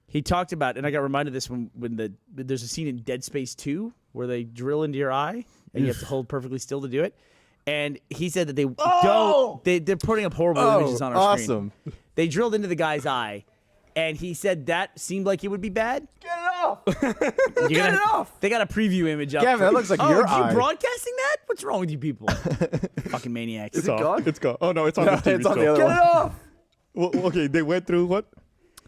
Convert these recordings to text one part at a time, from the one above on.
He talked about, and I got reminded of this when there's a scene in Dead Space 2 where they drill into your eye and you have to hold perfectly still to do it. And he said that they're putting up horrible images on our screen. They drilled into the guy's eye, and he said that seemed like it would be bad. Get it off! Get it off! They got a preview image up. Gavin, that looks like your eye. Are you broadcasting that? What's wrong with you people? Fucking maniacs. Is it gone? It's gone. Oh, no, it's on the TV it's on still. the other Get one. it off! Well, okay, they went through what?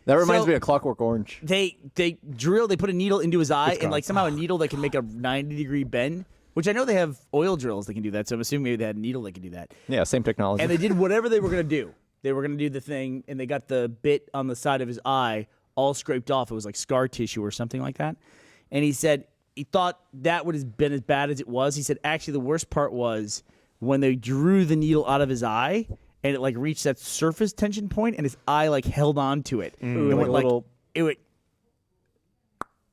That reminds me of Clockwork Orange. They put a needle into his eye, and like somehow a needle that can make a 90-degree bend, which I know they have oil drills that can do that, so I'm assuming maybe they had a needle that can do that. Yeah, same technology. And they did whatever they were going to do. They were going to do the thing, and they got the bit on the side of his eye all scraped off. It was like scar tissue or something like that. And he said he thought that would have been as bad as it was. He said actually the worst part was when they drew the needle out of his eye, and it like reached that surface tension point, and his eye like held on to it. And like went, it would,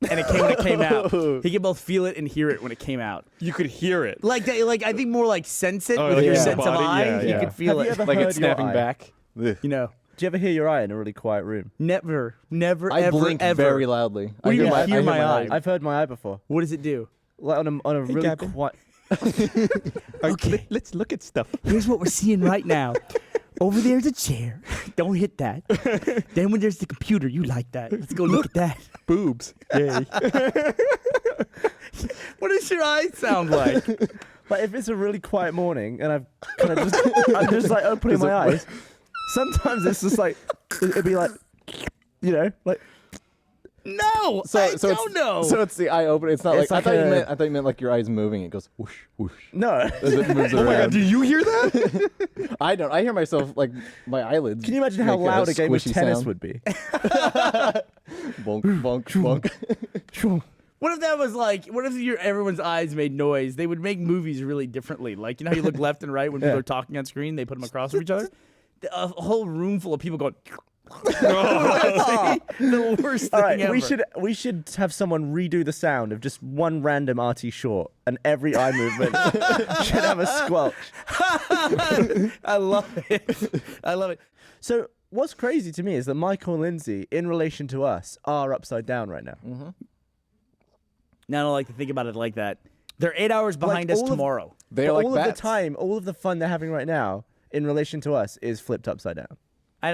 and it came when it came out. He could both feel it and hear it when it came out. You could hear it. Like I think more like sense it with like your your sense of body? eye. Yeah, You yeah. could feel Have you it. ever like heard it's your snapping eye? back. You know, Do you ever hear your eye in a really quiet room? never, I ever, blink ever. very loudly. What do you mean, I hear my eye? I've heard my eye before. What does it do? Like on a really Gavin. quiet. Okay, let's look at stuff. Here's what we're seeing right now. Over there's a chair. Don't hit that. Then when there's the computer, you like that. Let's go look at that. Boobs. Yay. What does your eye sound like? Like if it's a really quiet morning and I'm just like opening my eyes. Sometimes it's just like it'd be like, like. No, I So don't know. So it's the eye opening. It's not It's like, like I thought you meant like your eyes moving. It goes whoosh whoosh No. as it moves Oh my God, around. do you hear that? I don't. I hear myself like my eyelids. Can you imagine how make loud a game of squishy tennis sound. would be? Bonk bonk bonk. What if that was like? What if everyone's eyes made noise? They would make movies really differently. Like how you look left and right when people are talking on screen. They put them across from each other. A whole room full of people going. The worst thing All right, ever. we should have someone redo the sound of just one random RT short, and every eye movement should have a squelch. I love it. I love it. So what's crazy to me is that Michael and Lindsay, in relation to us, are upside down right now. Now I don't like to think about it like that. They're 8 hours behind us all of- tomorrow. They're But like all bats. of the time, all of the fun they're having right now, in relation to us, is flipped upside down.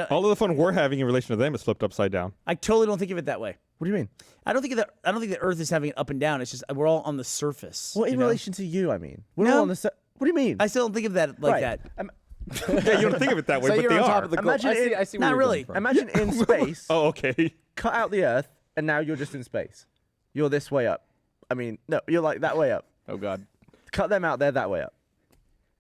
All of the fun we're having in relation to them is flipped upside down. I totally don't think of it that way. What do you mean? I don't think the Earth is having it up and down. It's just we're all on the surface. Well, in you know? relation to you, I mean. We're No. all on the what do you mean? I still don't think of that like that. Yeah, you don't think of it that way, So but you're they on are. top of the globe. Imagine I see Not where you're really. going from. Imagine in space, Oh, okay. cut out the Earth, and now you're just in space. You're this way up. I mean, no, you're like that way up. Oh God. Cut them out, they're that way up.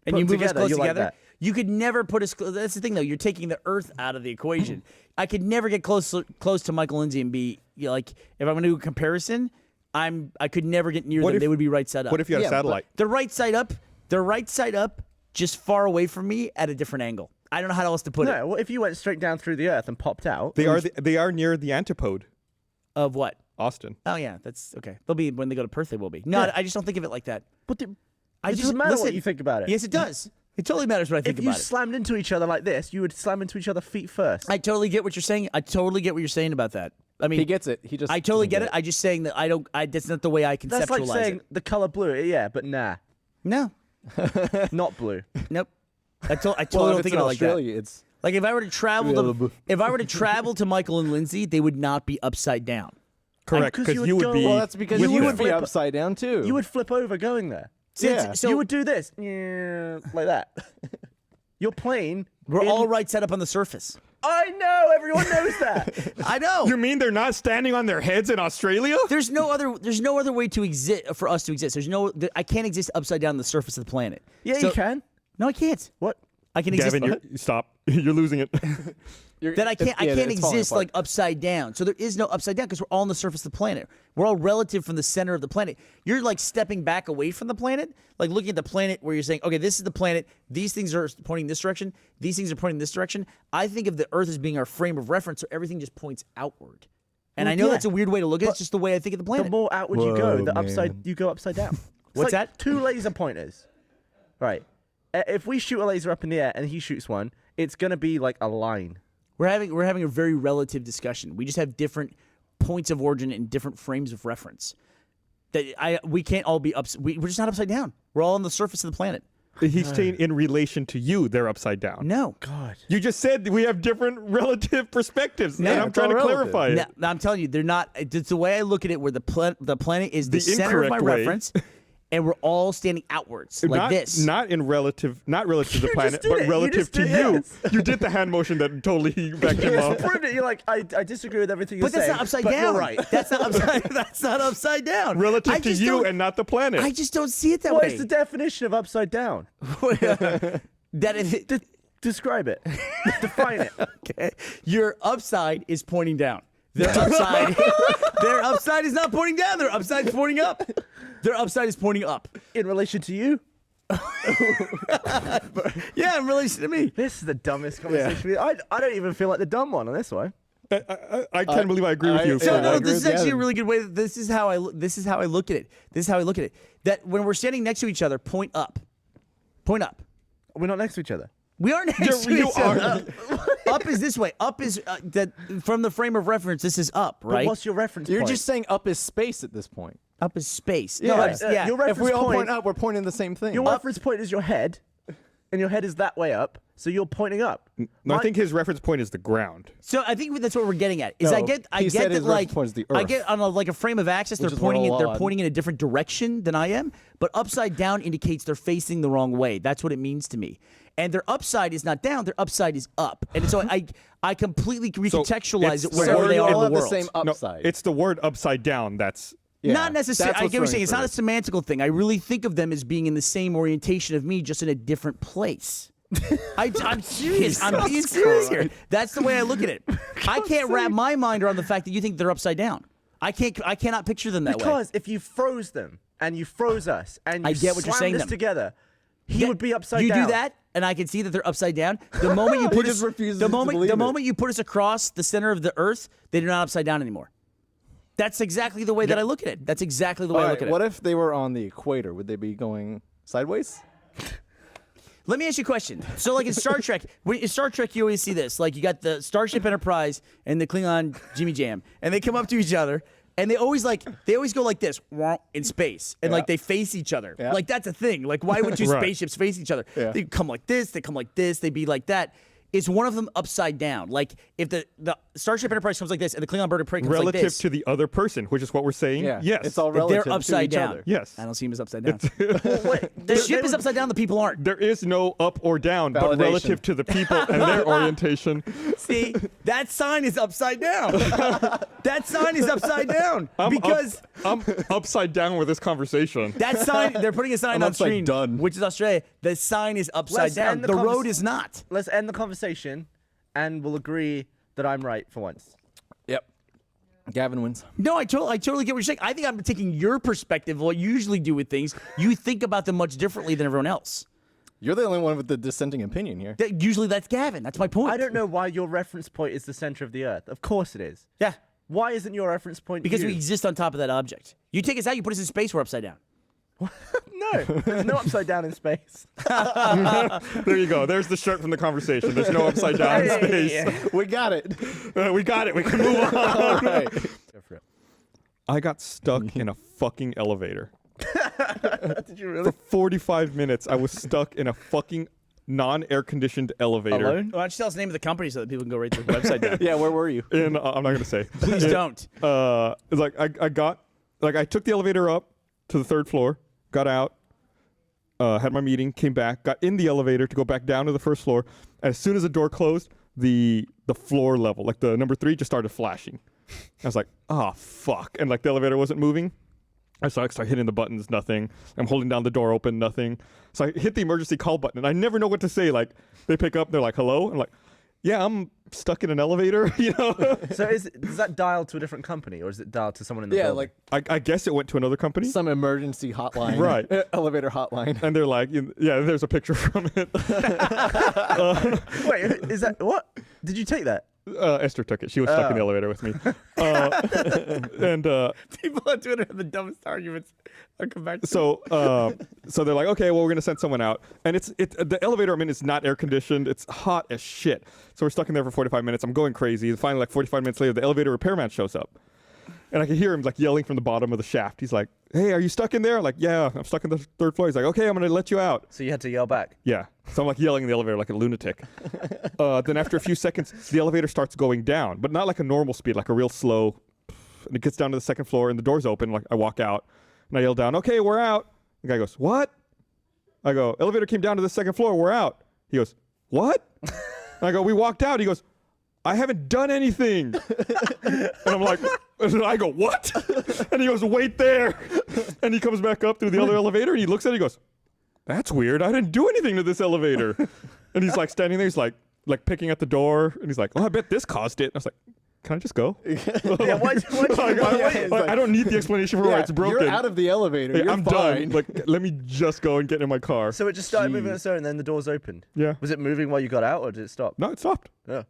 And Put you them move us together, close you're like together. that. You could never put us. That's the thing, though. You're taking the Earth out of the equation. I could never get close to Michael Lindsay and be like, if I'm going to do a comparison, I could never get near them. They would be right side up. What if you had a satellite? They're right side up. They're right side up, just far away from me at a different angle. I don't know how else to put it. No, what if you went straight down through the Earth and popped out? They are near the antipode, Of what? Austin. Oh yeah, that's okay. They'll be when they go to Perth. They will be. No, Yeah. I just don't think of it like that. But I it just doesn't matter listen, what you think about it. Yes, it does. It totally matters what I think If you about it. slammed into each other like this, you would slam into each other feet first. I totally get what you're saying. I totally get what you're saying about that. I mean, He gets it. He just. I totally doesn't get it. I'm just saying that I don't. That's not the way I conceptualize That's like saying it. the color blue, yeah, but nah, No, not blue. nope. I totally Well, don't if think it's in of it like that. Australia, it's. Like if I were to travel if I were to travel to Michael and Lindsay, they would not be upside down. Correct, 'cause because you you would would go- be. Well, that's because You you would would be flip- upside down too. You would flip over going there. So You would do this, yeah, like that. Your plane. we're all right set up on the surface. I know. Everyone knows that. I know. You mean they're not standing on their heads in Australia? There's no other way to exist for us to exist. I can't exist upside down on the surface of the planet. Yeah, So- you can. No, I can't. What? I can exist. Gavin, stop. You're losing it. That I can't Yeah, I can't it's falling exist apart. like upside down. So there is no upside down because we're all on the surface of the planet. We're all relative from the center of the planet. You're like stepping back away from the planet, like looking at the planet where you're saying, okay, this is the planet. These things are pointing this direction. These things are pointing this direction. I think of the Earth as being our frame of reference, so everything just points outward. And Well, I know yeah. that's a weird way to look at it. But It's just the way I think of the The planet. more outward you go, Whoa, the man. you go upside down. It's What's like that? 2 laser pointers. Right. If we shoot a laser up in the air and he shoots one, it's gonna be like a line. We're having a very relative discussion. We just have different points of origin in different frames of reference. That we can't all be we're just not upside down. We're all on the surface of the planet. He's saying in relation to you, they're upside down. No. God. You just said we have different relative perspectives, and I'm it's trying to all relative. clarify it. No, I'm telling you, they're not. It's the way I look at it, where the planet is the The center of my incorrect way. reference, and we're all standing outwards like not, this. Not relative to the planet, did but it. You relative just to did you. it. You did the hand motion that totally backed him You up. just proved it. You're like, I disagree with everything you're But that's saying. not upside but down. You're right. That's not upside. That's not upside down. Relative I to just you don't- and not the planet. I just don't see it that What way. is the definition of upside down? That is, Describe it. Define it. okay. Your upside is pointing down. Their upside, their upside is not pointing down. Their upside is pointing up. Their upside is pointing up. In relation to you? Yeah, in relation to me. This is the dumbest conversation. I don't even feel like the dumb one on this one. I can't believe I agree with you. yeah, so I No, agree this is with actually a Gavin. really good way. This is how I look at it. This is how I look at it. That when we're standing next to each other, point up. Point up. We're not next to each other. We are next to You each other. Up is this way. Up is that from the frame of reference. This is up, But right? what's your reference You're point? just saying up is space at this point. Up is space. Yeah. No, yeah. Your If reference we all point, point up, we're pointing the same thing. your reference point is your head, and your head is that way up, so you're pointing up. No, I think his reference point is the ground. So I think that's what we're getting at. Is No, I get he said that his like reference point is the I Earth. get on like a frame of axis. Which They're is where pointing it. all They're odd. pointing in a different direction than I am. But upside down indicates they're facing the wrong way. That's what it means to me. And their upside is not down. Their upside is up. And so I completely recontextualize it it's- wherever so they you are in all the have world. the same No, upside. it's the word upside down. That's Yeah, Not necessarily. that's I what's get what you're saying. It's throwing not a for semantical thing. I really think of them as being in the same orientation of me, just in a different place. I'm serious. I'm being serious here. That's the way I look at it. I can't wrap my mind around the fact that you think they're upside down. I cannot picture them that way. Because if you froze them and you froze us and you I get what you're slammed saying us them. together, he Yeah, would be upside you down. do that, and I can see that they're upside down. The moment you He put just us, refuses the to moment believe the it. moment you put us across the center of the earth, they're not upside down anymore. That's exactly the way that I look at it. That's exactly the way All I right, look at what it. if they were on the equator? Would they be going sideways? Let me ask you a question. So, like in Star Trek, in Star Trek, you always see this. Like, you got the Starship Enterprise and the Klingon Jimmy Jam, and they come up to each other, and they always go like this in space, and like they face each other. Yeah. Like that's a thing. Like, why would two Right. spaceships face each other? Yeah. They come like this. They come like this. They be like that. Is one of them upside down? Like if the Starship Enterprise comes like this, and the Klingon Bird of Prey comes like relative this. to the other person, which is what we're saying. Yeah. Yes. It's all if relative they're upside to each down. other. Yes. I don't see him as upside down. Wait, The ship is upside down. The people aren't. There is no up or down, but Validation. relative to the people and their orientation. See, that sign is upside down. That sign is upside down because I'm upside down with this conversation. that sign. They're putting a sign I'm on upside screen, down. which is Australia. The sign is upside Let's down. end The the road is not. Let's end the conversation, and we'll agree that I'm right for once. Yep. Gavin wins. No, I totally get what you're saying. I think I'm taking your perspective of what you usually do with things. You think about them much differently than everyone else. You're the only one with the dissenting opinion here. Usually that's Gavin. That's my point. I don't know why your reference point is the center of the earth. Of course it is. Yeah, Why isn't your reference point because you? we exist on top of that object. You take us out, you put us in space, we're upside down. No, there's no upside down in space. There you go. There's the shirt from the conversation. There's no upside down space. We got it. We got it. We can move on. All right. Go for it. I got stuck in a fucking elevator. Did you really? For 45 minutes, I was stuck in a fuking non-air conditioned elevator. Alone? Why don't you tell us the name of the company so that people can go right to the website down? Yeah, where were you? In I'm not gonna say. Please don't. It's like I took the elevator up to the 3rd floor, got out, had my meeting, came back, got in the elevator to go back down to the 1st floor. And as soon as the door closed, the floor level, like the number 3, just started flashing. I was like, oh fuck, and like the elevator wasn't moving. I start hitting the buttons, nothing. I'm holding down the door open, nothing. So I hit the emergency call button, and I never know what to say. Like, they pick up, they're like, hello? I'm like, yeah, I'm stuck in an elevator, you know? So is that dialed to a different company, or is it dialed to someone in the Yeah, building? like I guess it went to another company. some emergency hotline. Right. Elevator hotline. And they're like, yeah, there's a picture from it. Wait, is that what? Did you take that? Esther took it. She was stuck in the elevator with me. And People on Twitter have the dumbest arguments. I'll come back to so they're like, okay, well, we're gonna send someone out, and it's the elevator I'm in is not air conditioned. It's hot as shit. So we're stuck in there for 45 minutes. I'm going crazy. Finally, like 45 minutes later, the elevator repairman shows up, And I could hear him like yelling from the bottom of the shaft. He's like, "Hey, are you stuck in there?" I'm like, "Yeah, I'm stuck in the third floor." He's like, "Okay, I'm gonna let you out." So you had to yell back. Yeah. So I'm like yelling in the elevator like a lunatic. Then after a few seconds, the elevator starts going down, but not like a normal speed, like a real slow. And it gets down to the second floor, and the door's open. Like I walk out, and I yell down, "Okay, we're out." The guy goes, "What?" I go, "Elevator came down to the second floor. We're out." He goes, "What?" And I go, "We walked out." He goes, "I haven't done anything." And I'm like, and I go, "What?" And he goes, "Wait there." And he comes back up through the other elevator, and he looks at it, he goes, "That's weird. I didn't do anything to this elevator." And he's like standing there, he's like picking at the door, and he's like, "Oh, I bet this caused it." And I was like, "Can I just go?" Yeah, I don't need the explanation for why it's broken. You're out of the elevator. Hey, You're I'm fine. done. Like, let me just go and get in my car. So it just started moving on its own, and then the doors opened. Yeah. Was it moving while you got out, or did it stop? No, it stopped. Yeah.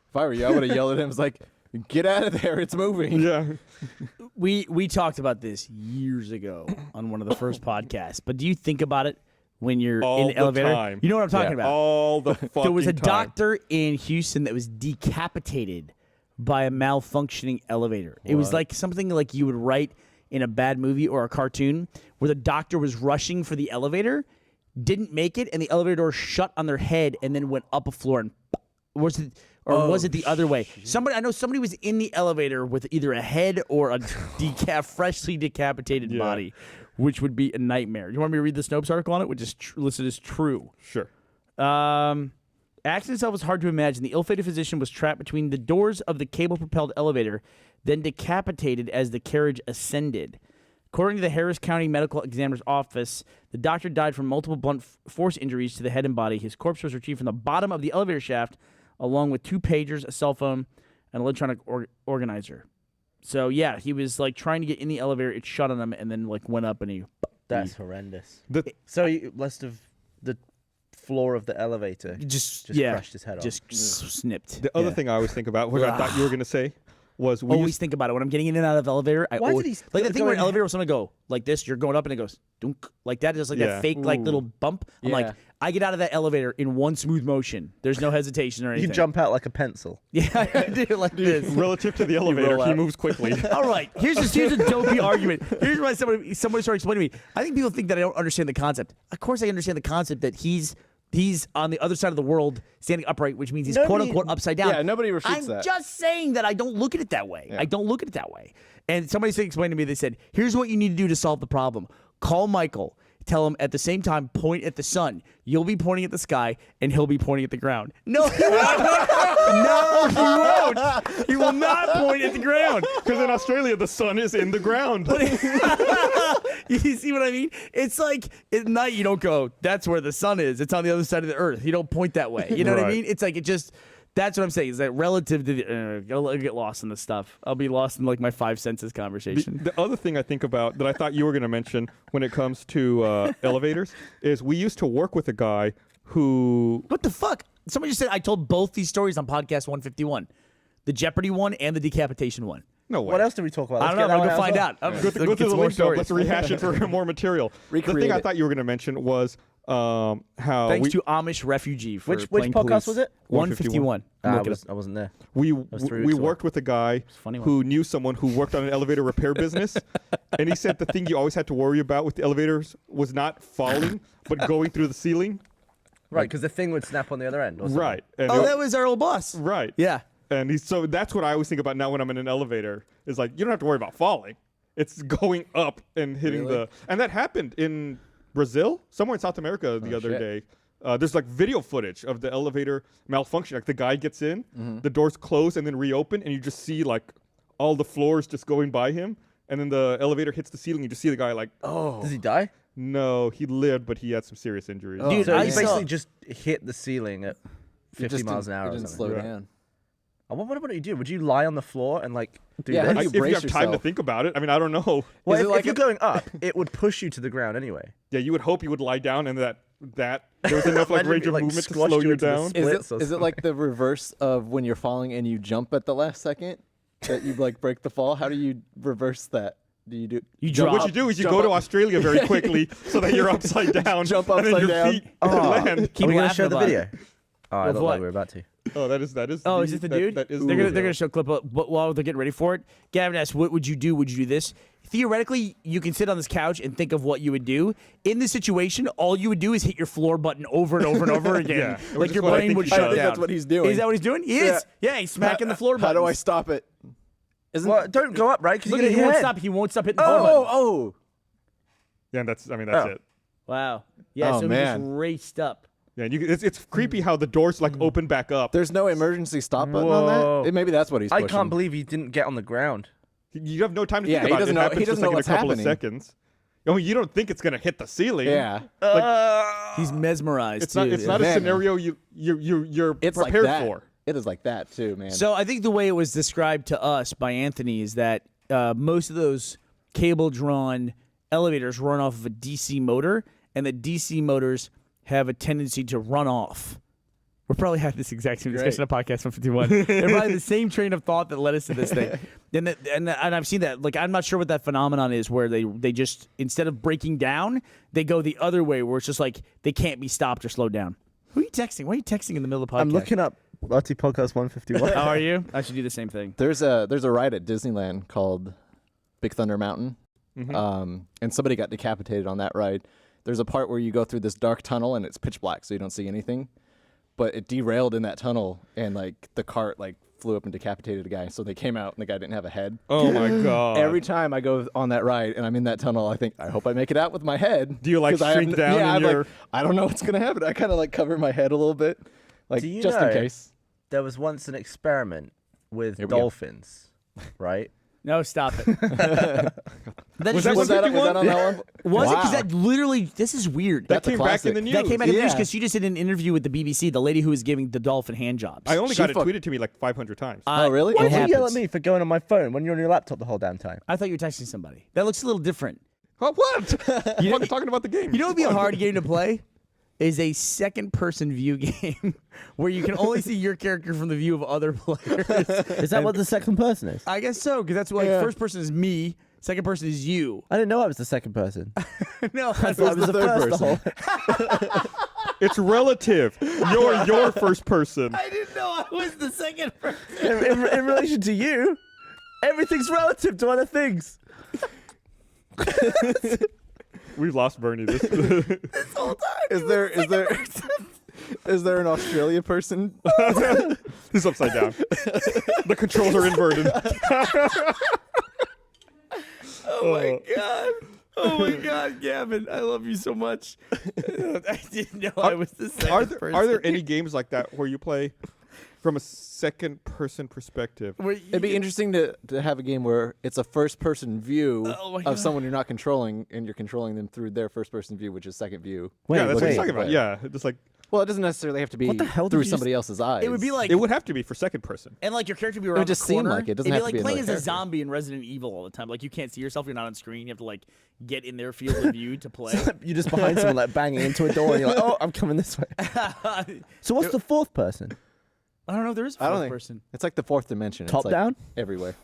If I were you, I would have yelled at him. I was like, "Get out of there! It's moving." Yeah. We talked about this years ago on one of the first podcasts, but do you think about it when you're All in the the elevator? time. You know what I'm talking about? All the fucking There was a time. doctor in Houston that was decapitated by a malfunctioning elevator. It was like something like you would write in a bad movie or a cartoon where the doctor was rushing for the elevator, didn't make it, and the elevator door shut on their head and then went up a floor and was it the other way? I know somebody was in the elevator with either a head or a freshly decapitated body, which would be a nightmare. You want me to read the Snopes article on it, which is listed as true? Sure. Accident itself was hard to imagine. The ill-fated physician was trapped between the doors of the cable-propelled elevator, then decapitated as the carriage ascended. According to the Harris County Medical Examiner's Office, the doctor died from multiple blunt force injuries to the head and body. His corpse was retrieved from the bottom of the elevator shaft, along with 2 pagers, a cell phone, and an electronic organizer. So, yeah, he was, like, trying to get in the elevator. It shut on him and then, like, went up and he... That's horrendous. So you must have the floor of the elevator just crushed his head off. Just snipped. the other thing I always think about, which I thought you were going to say, was we Always think about it. When I'm getting in and out of the elevator, I Why always... did he Like, the thing where an go in- elevator was going to go like this, you're going up and it goes... Dunk, like that, just like Yeah. that fake, like, little bump. I'm like, Yeah. I get out of that elevator in one smooth motion. There's no hesitation or You anything. jump out like a pencil. Yeah, I do like this. relative to the elevator, roll he out. moves quickly. All right, here's a dopey argument. Here's why somebody started explaining to me. I think people think that I don't understand the concept. Of course, I understand the concept that he's on the other side of the world, standing upright, which means he's Nobody- quote unquote upside down. Yeah, nobody refutes I'm that. just saying that I don't look at it that way. Yeah. I don't look at it that way. And somebody explained to me. They said, "Here's what you need to do to solve the problem. Call Michael." Tell him at the same time, point at the sun. You'll be pointing at the sky, and he'll be pointing at the ground. No, he won't. No, he won't. He will not point at the ground. Because in Australia, the sun is in the ground. You see what I mean? It's like at night you don't go, that's where the sun is. It's on the other side of the earth. You don't point that way. You know what I Right. mean? It's like it just... That's what I'm saying. Is that relative to the... I'll get lost in this stuff. I'll be lost in like my 5 senses conversation. The other thing I think about that I thought you were going to mention when it comes to elevators is we used to work with a guy who... What the fuck? Somebody just said I told both these stories on podcast 151. The Jeopardy one and the decapitation one. No way. What else did we talk about? I don't know. I'm going to find out. Go through the link up. Let's rehash it for more material. The Recreate thing I it. thought you were going to mention was how Thanks we, to Amish refugee for Which playing podcast police. was it? 151. I Look it up. wasn't there. we was 3 we weeks away. worked with a guy funny one. who knew someone who worked on an elevator repair business, and he said the thing you always had to worry about with the elevators was not falling, but going through the ceiling. Right, because the thing would snap on the other end. Or something. Right. And Oh, that was our old boss. right. Yeah. And so that's what I always think about now when I'm in an elevator. Is like you don't have to worry about falling. It's going up and hitting Really? and that happened in Brazil, somewhere in South America the other shit. day. There's like video footage of the elevator malfunction. Like the guy gets in, Mm-hmm. the doors close and then reopen, and you just see like all the floors just going by him, and then the elevator hits the ceiling. You just see the guy like, Does he die? no, he lived, but he had some serious injuries. Dude, So I he saw- basically just hit the ceiling at 50 miles an hour It or didn't something. slow Right. down. What would you do? Would you lie on the floor and like do Yeah, this? how do If you brace have time to yourself. think about it, I mean, I don't know. Well, Is if, it like if you're a- going up, it would push you to the ground anyway. Yeah, you would hope you would lie down and that there was enough like Imagine range it, of like, movement to squashed slow you you into the down. split. Splits or Is it like the reverse of when you're falling and you jump at the last second that you like break the fall? How do you reverse that? Do you do? You jump drop. What you do is you jump go to up- Australia very quickly so that you're upside down. Jump and then upside your down. feet Oh. land. Keep Are we gonna laughing show the about video? it. Oh, I Of look what? like we're about to. Oh, that is. Oh, is this the dude? That is. They're gonna show a clip of, but while they're getting ready for it. Gavin asks, "What would you do? Would you do this?" Theoretically, you can sit on this couch and think of what you would do. In this situation, all you would do is hit your floor button over and over and over again. Yeah, like which is your what I brain think would you shut should. down. I think that's what he's doing. Is that what he's doing? He is. Yeah, he's smacking the floor How buttons. do I stop it? Well, don't go up, right? Because Look, you're he gonna won't hit your head. stop. He won't stop hitting the floor button. Oh. Yeah, that's it. Wow. Yeah. Oh, so man. he just raced up. Yeah, and it's creepy how the doors like open back up. There's no emergency stop button Whoa. on that? Maybe that's what he's I pushing. can't believe he didn't get on the ground. You have no time to Yeah, think he about doesn't it. know- It happens he doesn't just know like in a what's couple happening. of seconds. Oh, you don't think it's gonna hit the ceiling. Yeah. He's mesmerized. It's not. too. It's not a Man. scenario you're It's like prepared that. for. It is like that too, man. So I think the way it was described to us by Anthony is that most of those cable-drawn elevators run off of a DC motor, and the DC motors have a tendency to run off. We'll probably have this exact same discussion on Podcast 151. They're probably the same train of thought that led us to this thing. And I've seen that. Like, I'm not sure what that phenomenon is where they just, instead of breaking down, they go the other way where it's just like they can't be stopped or slowed down. Who are you texting? Why are you texting in the middle of the podcast? I'm looking up RT Podcast 151. How are you? I should do the same thing. there's a ride at Disneyland called Big Thunder Mountain. And somebody got decapitated on that ride. There's a part where you go through this dark tunnel and it's pitch black, so you don't see anything. But it derailed in that tunnel, and like the cart like flew up and decapitated a guy. So they came out, and the guy didn't have a head. Oh my god! Every time I go on that ride and I'm in that tunnel, I think, I hope I make it out with my head. Do you, like, 'Cause I have shrink down Yeah, in I'm your- like, I don't know what's gonna happen. I kind of like cover my head a little bit, like Do you just know- in case. There was once an experiment with Here we go. dolphins, right? No, stop it. That Was is that Was that on 151? that one? Was it? Because Wow. that literally, this is weird. That That's a came back in the classic. news. That came back in the news Yeah. because she just did an interview with the BBC, the lady who was giving the dolphin hand jobs. I only She got it fuck- tweeted to me like 500 times. Oh, really? Why It did you yell happens. at me for going on my phone when you're on your laptop the whole damn time? I thought you were texting somebody. That looks a little different. Oh, what? I'm talking about the game. You know what would be a hard game to play? Is a second-person view game where you can only see your character from the view of other players. Is that what the second person is? I guess so, because that's like Yeah. first person is me, second person is you. I didn't know I was the second person. No, I thought I was the first. The whole. It's relative. You're your first person. I didn't know I was the second person. in relation to you, everything's relative to other things. We've lost Burnie this. Is there an Australia person? He's upside down. The controls are inverted. Oh my god. Oh my god, Gavin. I love you so much. I didn't know I was the second person. Are there any games like that where you play from a second person perspective? Where you It'd be can- interesting to have a game where it's a first person view Oh my God. of someone you're not controlling, and you're controlling them through their first person view, which is second view. Yeah, that's what wait. I'm talking about. Yeah, just like Well, it doesn't necessarily have to be What the hell did through you just- somebody else's eyes. It would be like it would have to be for second person. and like your character would be would around just the seem corner. like it. Doesn't It'd have be to like be playing as another a character. zombie in Resident Evil all the time. Like you can't see yourself, you're not on screen. You have to like get in their field of view to play. You're just behind someone like banging into a door, and you're like, "Oh, I'm coming this way." So what's the fourth person? I don't know if there is a I don't fourth think person. it's like the fourth dimension. Top it's like down? everywhere.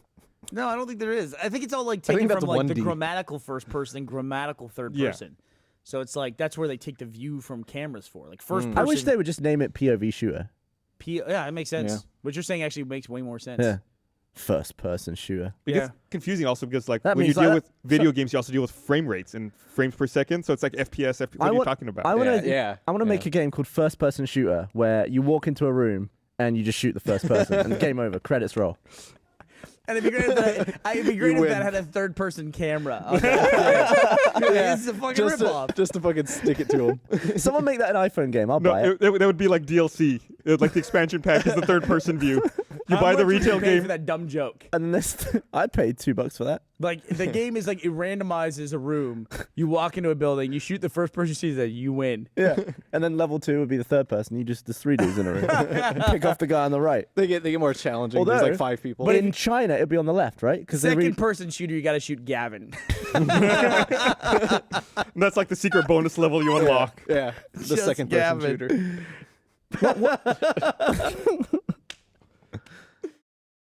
No, I don't think there is. I think it's all like I think taken that's from like the 1D. grammatical first person, grammatical third Yeah. person. So it's like that's where they take the view from cameras for. Like first person. I wish they would just name it POV shooter. Yeah, it makes sense. Yeah. What you're saying actually makes way more sense. Yeah, first person shooter. It Yeah. gets confusing also because like That when you means deal like with video games, you also deal with frame rates and frames per second. So it's like FPS. What are you talking about? I want to. Yeah, I want to make yeah. a game called First Person Shooter where you walk into a room and you just shoot the first person and game over. Credits roll. And it'd be great if win. that had a third person camera. Okay. This is a fucking just ripoff. just to fucking stick it to him. Someone make that an iPhone game. I'll No, buy it. that would be like DLC. Like the expansion pack is the third person view. You How buy the much would you retail pay game. for that dumb joke. And then this, I paid $2 for that. Like the game is like it randomizes a room. You walk into a building, you shoot the first person you see that you win. Yeah. And then level 2 would be the third person. You just there's 3 dudes in a room. And pick off the guy on the right. They get more challenging. There's Although- like 5 people. But in China, it'd be on the left, right? Because Second person shooter, you got to shoot Gavin. And that's like the secret bonus level you unlock. yeah, the Just second person Gavin. shooter.